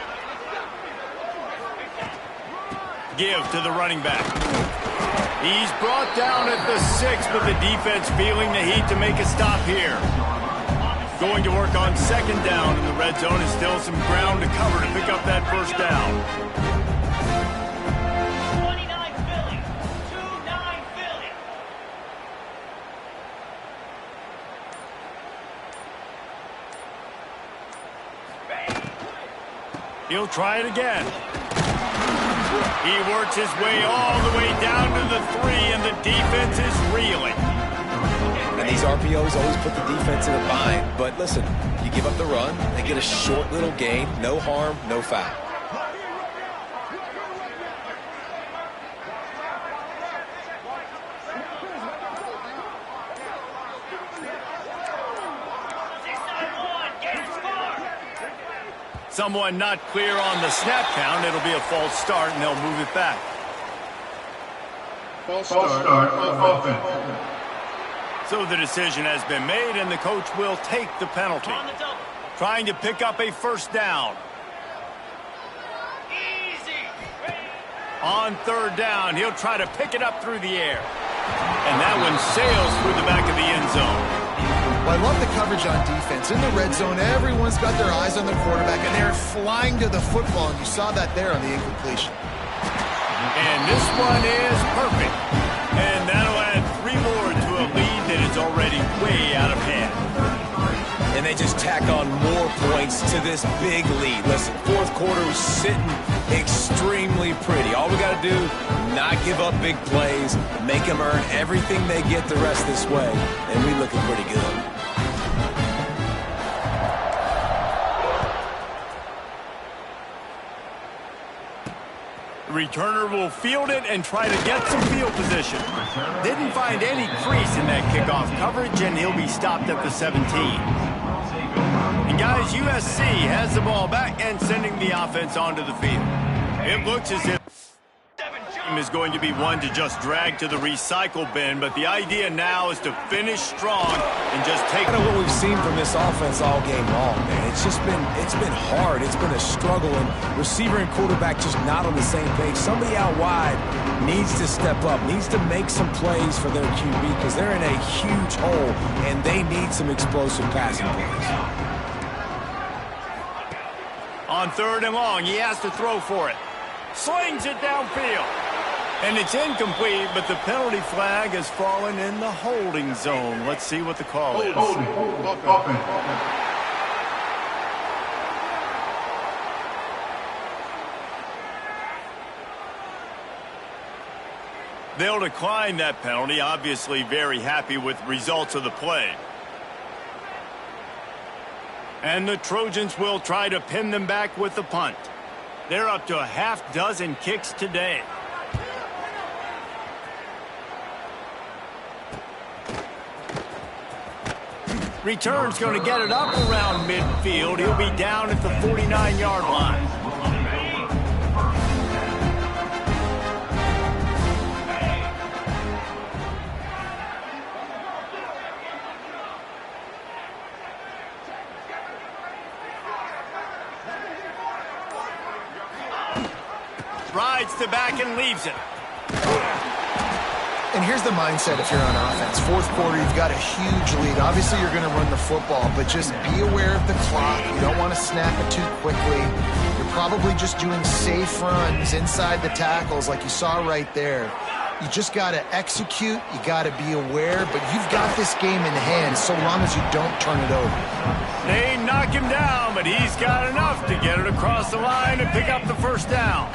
[SPEAKER 1] Give to the running back. He's brought down at the 6, but the defense feeling the heat to make a stop here. Going to work on 2nd down in the red zone is still some ground to cover to pick up that 1st down.
[SPEAKER 4] 29 Philly. 2-9 Philly.
[SPEAKER 1] He'll try it again. He works his way all the way down to the 3, and the defense is reeling.
[SPEAKER 2] And these RPOs always put the defense in a bind. But listen, you give up the run, they get a short little gain, no harm, no foul.
[SPEAKER 1] Someone not clear on the snap count. It'll be a false start, and they'll move it back.
[SPEAKER 6] False start offense.
[SPEAKER 1] So the decision has been made, and the coach will take the penalty. Trying to pick up a 1st down.
[SPEAKER 4] Easy.
[SPEAKER 1] On 3rd down, he'll try to pick it up through the air. And that one sails through the back of the end zone.
[SPEAKER 3] Well, I love the coverage on defense. In the red zone, everyone's got their eyes on the quarterback, and they're flying to the football, and you saw that there on the incompletion.
[SPEAKER 1] And this one is perfect. And that'll add 3 more to a lead that is already way out of hand.
[SPEAKER 2] And they just tack on more points to this big lead. Listen, 4th quarter was sitting extremely pretty. All we got to do, not give up big plays, make them earn everything they get the rest this way, and we looking pretty good.
[SPEAKER 1] The returner will field it and try to get some field position. Didn't find any crease in that kickoff coverage, and he'll be stopped at the 17. And guys, USC has the ball back and sending the offense onto the field. It looks as if is going to be one to just drag to the recycle bin, but the idea now is to finish strong and just take
[SPEAKER 2] Kind of what we've seen from this offense all game long, man. It's been hard. It's been a struggle, and receiver and quarterback just not on the same page. Somebody out wide needs to step up, needs to make some plays for their QB because they're in a huge hole, and they need some explosive passing plays.
[SPEAKER 1] On 3rd and long, he has to throw for it. Slings it downfield. And it's incomplete, but the penalty flag has fallen in the holding zone. Let's see what the call is. They'll decline that penalty, obviously very happy with results of the play. And the Trojans will try to pin them back with the punt. They're up to a half-dozen kicks today. Return's going to get it up around midfield. He'll be down at the 49-yard line. Rides the back and leaves it.
[SPEAKER 3] And here's the mindset if you're on offense. 4th quarter, you've got a huge lead. Obviously, you're going to run the football, but just be aware of the clock. You don't want to snap it too quickly. You're probably just doing safe runs inside the tackles like you saw right there. You just got to execute, you got to be aware, but you've got this game in hand so long as you don't turn it over.
[SPEAKER 1] They knock him down, but he's got enough to get it across the line and pick up the first down.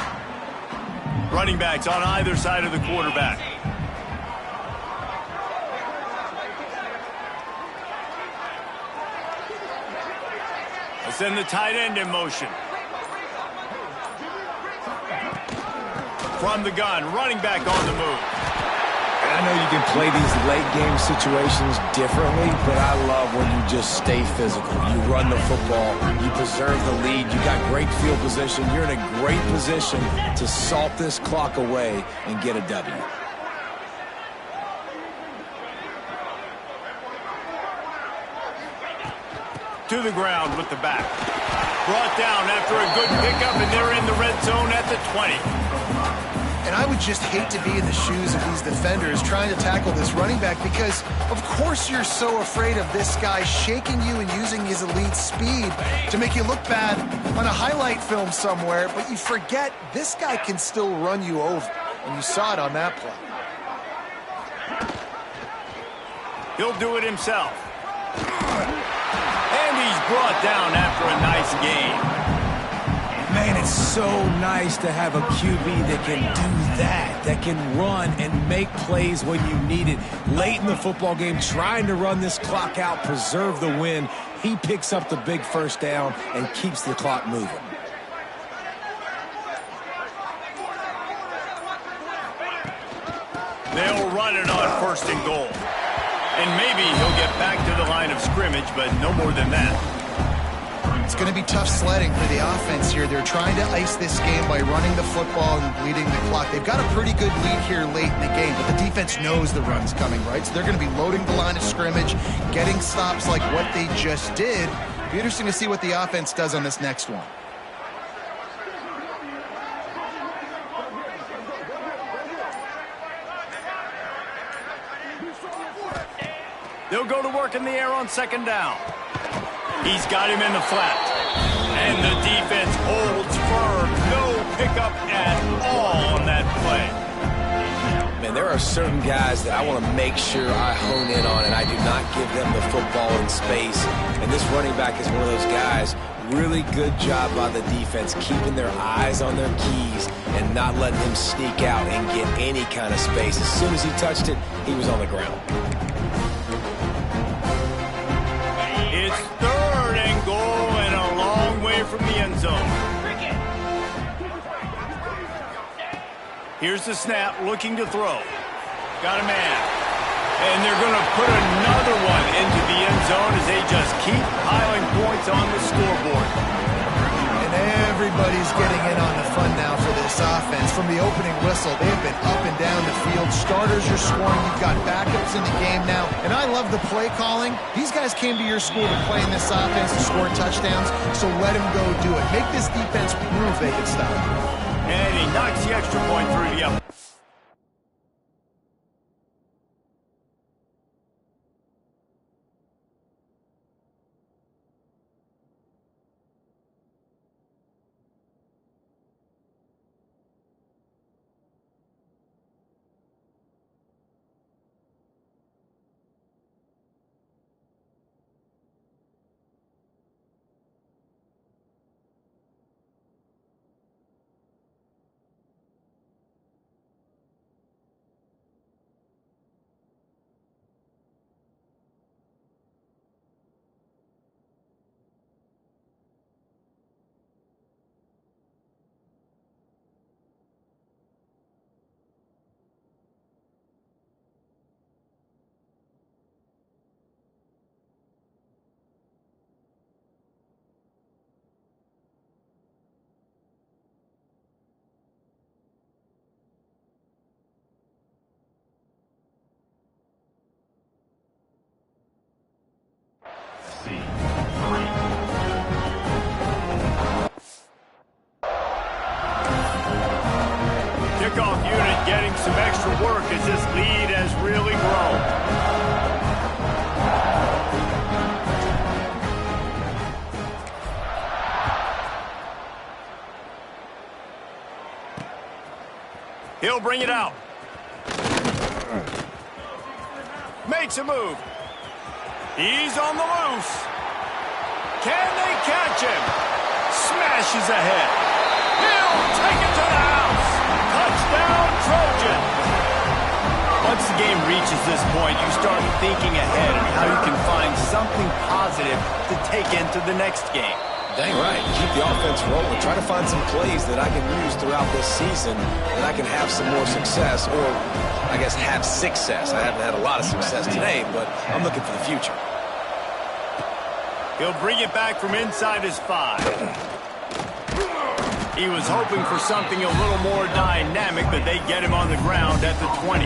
[SPEAKER 1] Running backs on either side of the quarterback. They send the tight end in motion. From the gun, running back on the move.
[SPEAKER 2] And I know you can play these late game situations differently, but I love when you just stay physical. You run the football, you preserve the lead, you got great field position. You're in a great position to salt this clock away and get a W.
[SPEAKER 1] To the ground with the back. Brought down after a good pickup, and they're in the red zone at the 20.
[SPEAKER 3] And I would just hate to be in the shoes of these defenders trying to tackle this running back because, of course, you're so afraid of this guy shaking you and using his elite speed to make you look bad on a highlight film somewhere, but you forget this guy can still run you over, and you saw it on that play.
[SPEAKER 1] He'll do it himself. And he's brought down after a nice game.
[SPEAKER 2] Man, it's so nice to have a QB that can do that can run and make plays when you need it. Late in the football game, trying to run this clock out, preserve the win. He picks up the big first down and keeps the clock moving.
[SPEAKER 1] They'll run it on first and goal. And maybe he'll get back to the line of scrimmage, but no more than that.
[SPEAKER 3] It's going to be tough sledding for the offense here. They're trying to ice this game by running the football and bleeding the clock. They've got a pretty good lead here late in the game, but the defense knows the run's coming, right? So they're going to be loading the line of scrimmage, getting stops like what they just did. It'll be interesting to see what the offense does on this next one.
[SPEAKER 1] They'll go to work in the air on second down. He's got him in the flat. And the defense holds firm. No pickup at all on that play.
[SPEAKER 2] Man, there are certain guys that I want to make sure I hone in on, and I do not give them the football in space. And this running back is one of those guys. Really good job by the defense, keeping their eyes on their keys and not letting him sneak out and get any kind of space. As soon as he touched it, he was on the ground.
[SPEAKER 1] It's third and goal and a long way from the end zone. Here's the snap, looking to throw. Got a man. And they're going to put another one into the end zone as they just keep piling points on the scoreboard.
[SPEAKER 3] And everybody's getting in on the fun now for this offense. From the opening whistle, they've been up and down the field. Starters are scoring. You've got backups in the game now. And I love the play calling. These guys came to your school to play in this offense to score touchdowns, so let them go do it. Make this defense prove they can stop it.
[SPEAKER 1] And he knocks the extra point through the up. Kickoff unit getting some extra work as this lead has really grown. He'll bring it out. Makes a move. He's on the loose. Can they catch him? Smashes ahead. He'll take it to the house. Touchdown, Trojan. Once the game reaches this point, you start thinking ahead on how you can find something positive to take into the next game.
[SPEAKER 2] Dang right. Keep the offense rolling. Try to find some plays that I can use throughout this season that I can have some more success, or I guess have success. I haven't had a lot of success today, but I'm looking for the future.
[SPEAKER 1] He'll bring it back from inside his 5. He was hoping for something a little more dynamic, but they get him on the ground at the 20.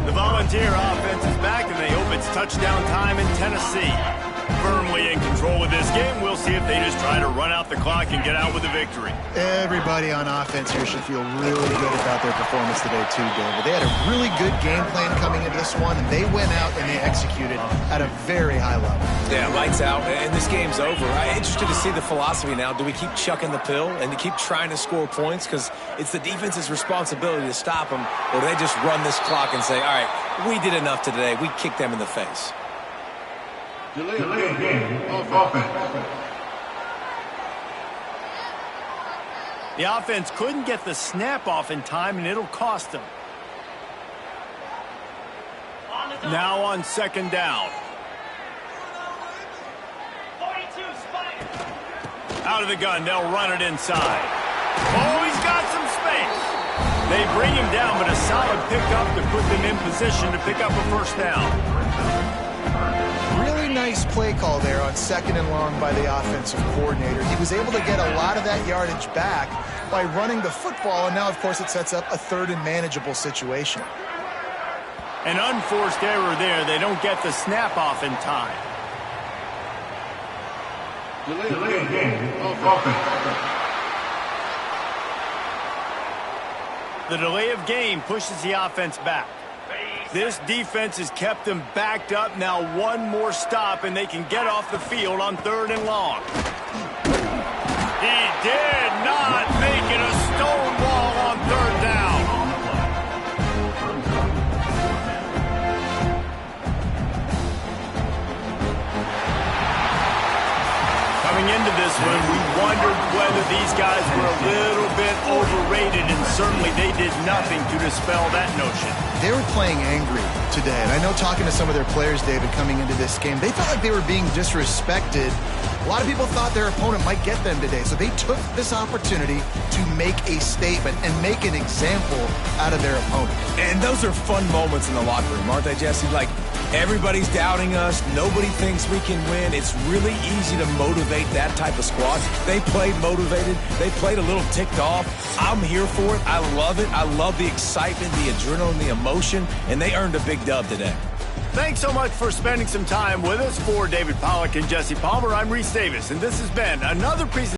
[SPEAKER 1] The Volunteer offense is back, and they hope it's touchdown time in Tennessee. Firmly in control of this game. We'll see if they just try to run out the clock and get out with a victory.
[SPEAKER 3] Everybody on offense here should feel really good about their performance today too, David. They had a really good game plan coming into this one, and they went out and they executed at a very high level.
[SPEAKER 2] Yeah, lights out, and this game's over. I'm interested to see the philosophy now. Do we keep chucking the pill and to keep trying to score points because it's the defense's responsibility to stop them, or do they just run this clock and say, all right, we did enough today. We kicked them in the face.
[SPEAKER 6] Delay game of offense.
[SPEAKER 1] The offense couldn't get the snap off in time, and it'll cost them. Now on second down.
[SPEAKER 4] 42 spike.
[SPEAKER 1] Out of the gun, they'll run it inside. Oh, he's got some space. They bring him down, but a solid pickup to put them in position to pick up a first down.
[SPEAKER 3] Really nice play call there on 2nd and long by the offensive coordinator. He was able to get a lot of that yardage back by running the football, and now, of course, it sets up a 3rd and manageable situation.
[SPEAKER 1] An unforced error there. They don't get the snap off in time.
[SPEAKER 6] Delay game of offense.
[SPEAKER 1] The delay of game pushes the offense back. This defense has kept them backed up. Now one more stop, and they can get off the field on 3rd and long. He did not make it a stone wall on 3rd down. Coming into this one, we wondered whether these guys were a little bit overrated, and certainly they did nothing to dispel that notion.
[SPEAKER 3] They were playing angry today, and I know talking to some of their players, David, coming into this game, they felt like they were being disrespected. A lot of people thought their opponent might get them today, so they took this opportunity to make a statement and make an example out of their opponent.
[SPEAKER 2] And those are fun moments in the locker room, aren't they, Jesse? Like, everybody's doubting us. Nobody thinks we can win. It's really easy to motivate that type of squad. They played motivated. They played a little ticked off. I'm here for it. I love it. I love the excitement, the adrenaline, the emotion, and they earned a big dub today.
[SPEAKER 1] Thanks so much for spending some time with us. For David Pollack and Jesse Palmer, I'm Reese Davis, and this has been another presentation.